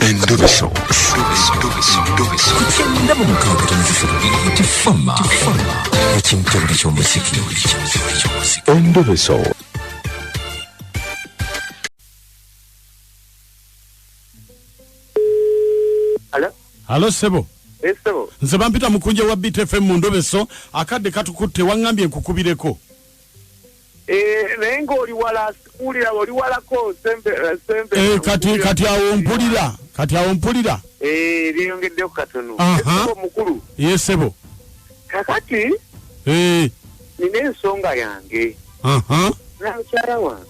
Endobeso. Kugenda mu mukaaga tifama. Ekintu buli ky'omuziki. Endobeso. Halo sebo. Sebo. Nze bampita mukunje wa BTFM mu Ndobeso akadde katukutte wangambye nkukubireko. Nengo oli wala ko sembe. Kati awo mpulira. Liyongedde katono. Sebo mukulu. Yes sebo. Kakati. Nine ensonga yange. Na mkyala wange.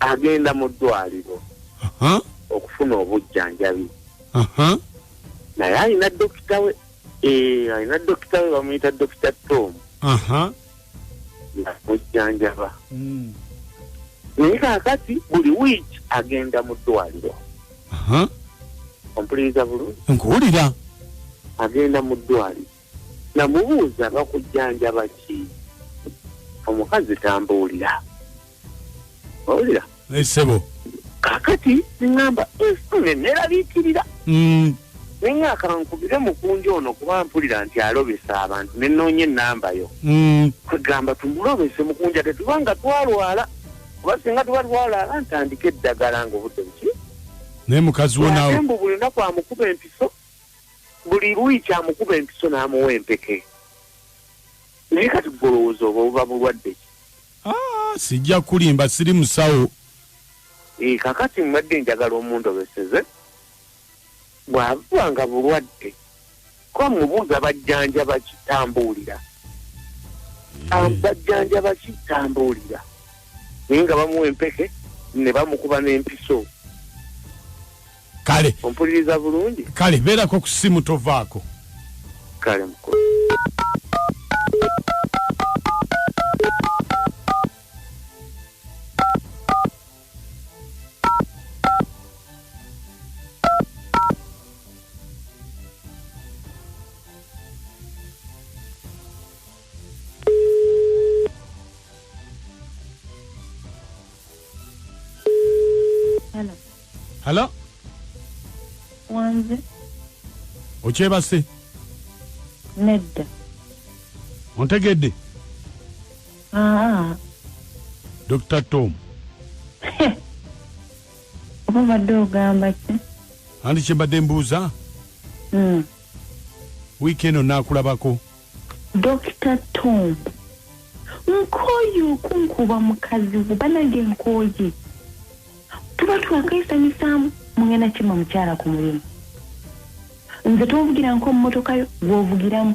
Agenda mu ddwaliro. Okufuna obujjanjabi. Naye alina dokita we. Alina dokita we bamuyita Dr. Tom. Mujjanjaba. Naye kakati buli wiiki agenda mu ddwaliro. Ompuliriza bulungi? Nkuwulira. Agenda mu ddwaliro. Namubuuza bakujjanjaba ki? Omukazi tambuulira. Owulira? Sebo. Kakati ngamba neraliikirira. Nenga akankubire mukunji ono kuba mpulira nti alobesa abantu nenoonya ennamba yo. Kwegamba tumulobese mukunja tetubanga twalwala. Kuba singa tuba twalwala ntandike eddagala ng'obudde buki. Naye mukazi wo naawe. Mbu buli lunaku amukuba empiso. Buli lwiki amukuba empiso n'amuwa empeke. Naye kati golowooza oba buba bulwadde ki? Sijja kulimba siri musawo. Kakati mbadde njagala omundobeseze. Bw'avanga bulwadde ko mubuuza bajjanjaba kitambuulira. Bajjanjaba kitambuulira. Naye nga bamuwa empeke ne bamukuba n'empiso. Kale. Ompuliriza bulungi? Kale beerako ku ssimu tovaako. Kale mukulu. Halo? Wanze. Okyebase? Nedda. Ontegedde? Dr. Tom. Oba badde ogamba ki? Andi kye mbadde mbuuza? Wiiki eno naakulabako. Dr. Tom. Nkooye okunkuba mukazi we banange nkooye. Tuba twakaisanyisaamu mugenda kima mukyala ku mulimu. Nze tovugira nko mmotoka yo gw'ovugiramu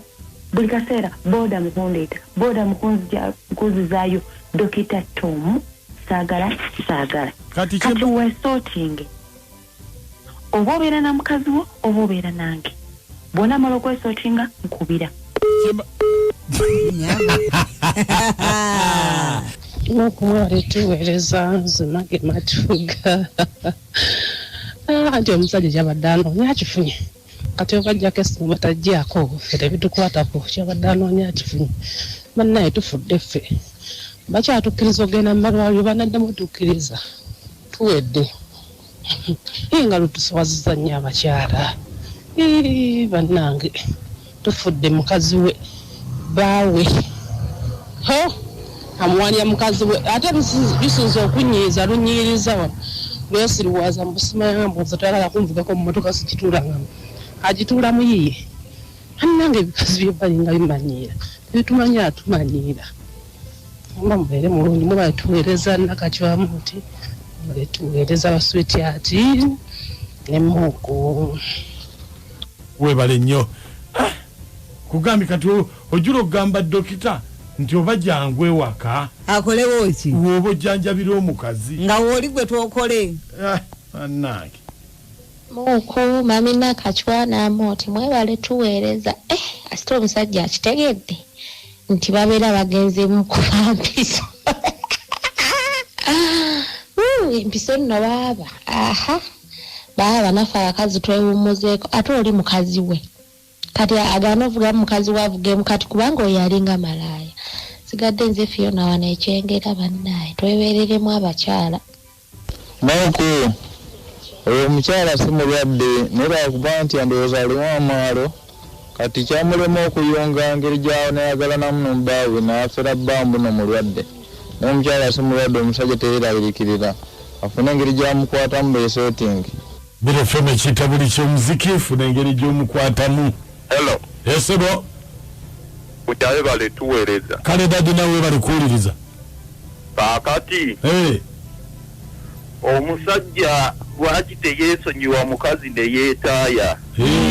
buli kaseera boda mukundeeta boda mukunzizaayo Dr. Tom saagala. Kati weesootinge oba obeera na mukazi wo oba obeera nange bw'ona amala okwesootinga nkubira. Nokumwali tuweereza nzimage matuga. Anti omusajja kyabadde anoonya akifunye. Kati obajjako essimu batajjaako fere bitukwatako kyabadde anoonya akifunye. Bannaye tufudde ffe. Bakyatukkiriza ogenda mu malwaliro banaddamu tukkiriza. Tuwedde. Nga lutuswazizza nnyo abakyala. Bannange tufudde mukazi we baawe. Amuwanya mukazi we ate bisinza okunyiiza lunyiriza wano lwesiriwaza mbusima yambuza twagala kunvugako mu motoka sikituulanga agituula mu yiye annange ebikazi byebalinga bimanyiira bitumanya atumanyiira mba mubeere mulungi mubale tuweereza nakacwamu nti mubale tuweereza baswiti ati nemuku webale nnyo kugambi kati ojula okugamba dokita nti oba jangu ewaka akolewo ki woba ojjanjabira omukazi nga wooli gwe twokole annange muku mami nakacwa naamoti mwebale tuweereza asite omusajja akitegedde nti babeera bagenze mukuba mpiso empiso nno baaba nafe abakazi twewummuzeeko ate oli mukazi we kati agaana ovuga mukazi we avugemu kati kubanga oyo alinga malaaya sigadde nze Fiona wano ekyengera bannaye twebereremu abakyala Moko omukyala si mulwadde naye bakuba nti andowooza alimu amaalo kati kyamulema okuyunga ngeri gyawo nayagala namu nomubaawe naafera bbambu nomulwadde naye omukyala si mulwadde omusajja teyeerabirikirira afune engeri gyamukwatamu beesotingi birefeme kitabuli ky'omuziki funa engeri gy'omukwatamu. Hello. Esebo. Kutabe bale tuweereza. Kale dadi nawe bali kuwuliriza. Kaakati. Omusajja lwaki teyeesonyiwa mukazi ne yeetaaya.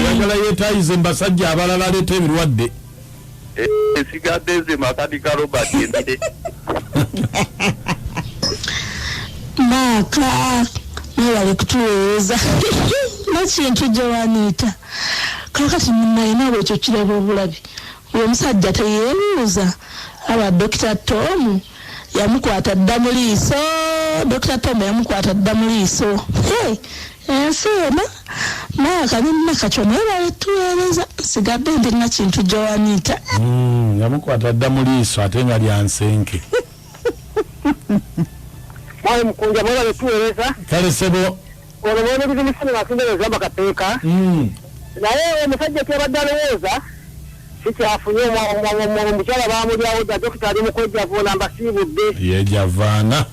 Yagala yeetaayize mbasajja abalala aleeta ebirwadde. Esigadde ze makanika Robert Emire. Maaka mwebale kutuweereza nekintu gye waniita kakati munnaye naawe ekyo kiraba obulabi oyo musajja teyeebuuza aba Dr. Tom yamukwata dda mu liiso. Dr. Tom yamukwata dda mu liiso. Ensi ena Maaka ninakatyo mwebale tuweereza sigadde ndi na kintu gye waniita. Yamukwata dda mu liiso ate nga lyansenke. Mwawe mukunja mwebale tuweereza. Kale sebo. Ono mwene bizimisani basindereza bakateeka. Naye omusajja kyabadde alowooza sikyafunye omukyala baamulyawo dda Dokita ali mukwejjavuuna mbasiibudde. Yejavaana.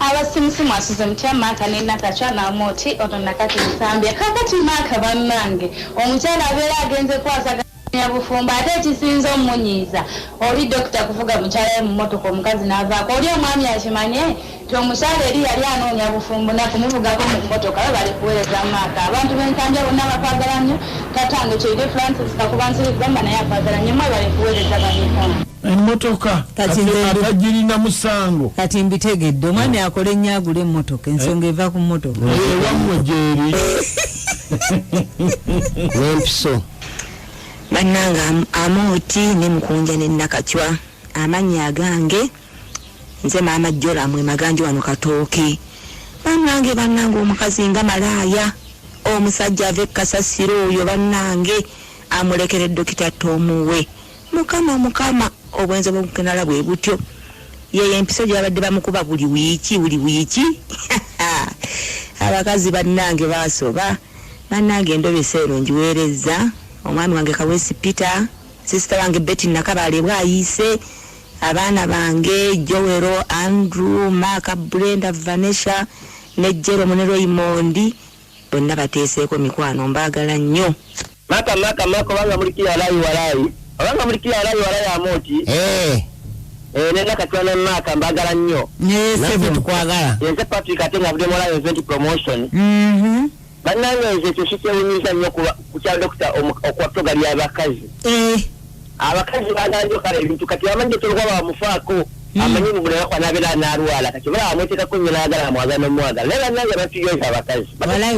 Abasimusimu mwasize mutya Maaka ne Nakatwa Namooti ono nakati Nsambya. Kakati Maaka bannange omukyala abeera agenze kwasaganya bufumbo ate ekisinza omunyiiza oli Dokita kuvuga mukyala we mu mmotoka omukazi n'avaako oli omwami akimanye nti omukyala eri yali anoonya bufumbo nakumuvugako mu mmotoka we bali kuweereza Maaka. Abantu b'Ensambya bonna bakwagala nnyo tatange Kyoire Francis Kakuba Nsirigamba naye akwagala nnyo mwe bali kuweereza banyikama. Emmotoka atagirina musango kati mbitegedde omwami akola ennyagula emmotoka ensonga eva ku mmotoka wamwe gyeri n'empiso bannanga Amooti ne Mukunja ne Nakatwa amannya agange nze maama Jola mwe maganje wano Katooke. Bannange omukazi nga malaaya omusajja ave Kasasiro oyo bannange amulekere Dokita Tom we mukama obwenzo bw'okukenala bwe butyo yeye empiso gy'abadde bamukuba buli wiiki abakazi bannange basoba bannange endobesa eno ngiweereza omwami wange Kaweesi Peter sisita wange Betty Nakabaale bwayise abaana bange Joero Andrew Maaka Brenda Vanessa ne Jerome ne Raymond bonna bateeseeko mikwano mbaagala nnyo. Maaka banga mulikira walaayi abanga mulikira walaayi Amooti ne Nakatwa ne Maaka mbagala nnyo. Nese tukwagala. Yenze Patrick ate nga budde mola event promotion. Bannange ekyo kikyewunyiza nnyo ku kya Dokita okwatogali abakazi. Abakazi baganje kale ebintu kati amanje tolwa bamufaako amanyi mu bulawa kwanabeera n'alwala kati bala amwetekako nnyo n'ayagala amwagala n'omwagala naye bannange batuyoza abakazi.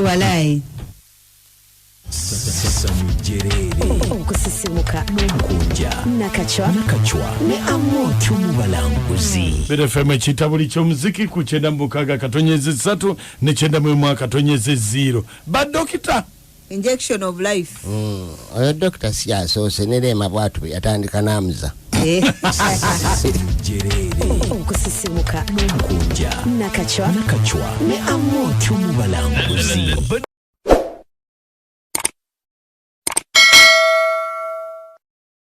Walaayi. Okusisimuka n'Omukunja Nakatwa ne Amooti omubalanguzi. BFM kitabuli ky'omuziki ku 96.3 ne 91.0. Ba Dokita injection of life. Oyo Dokita siyasoose ne Leema bwatu yatandika n'amuza. Okusisimuka n'Omukunja Nakatwa ne Amooti omubalanguzi.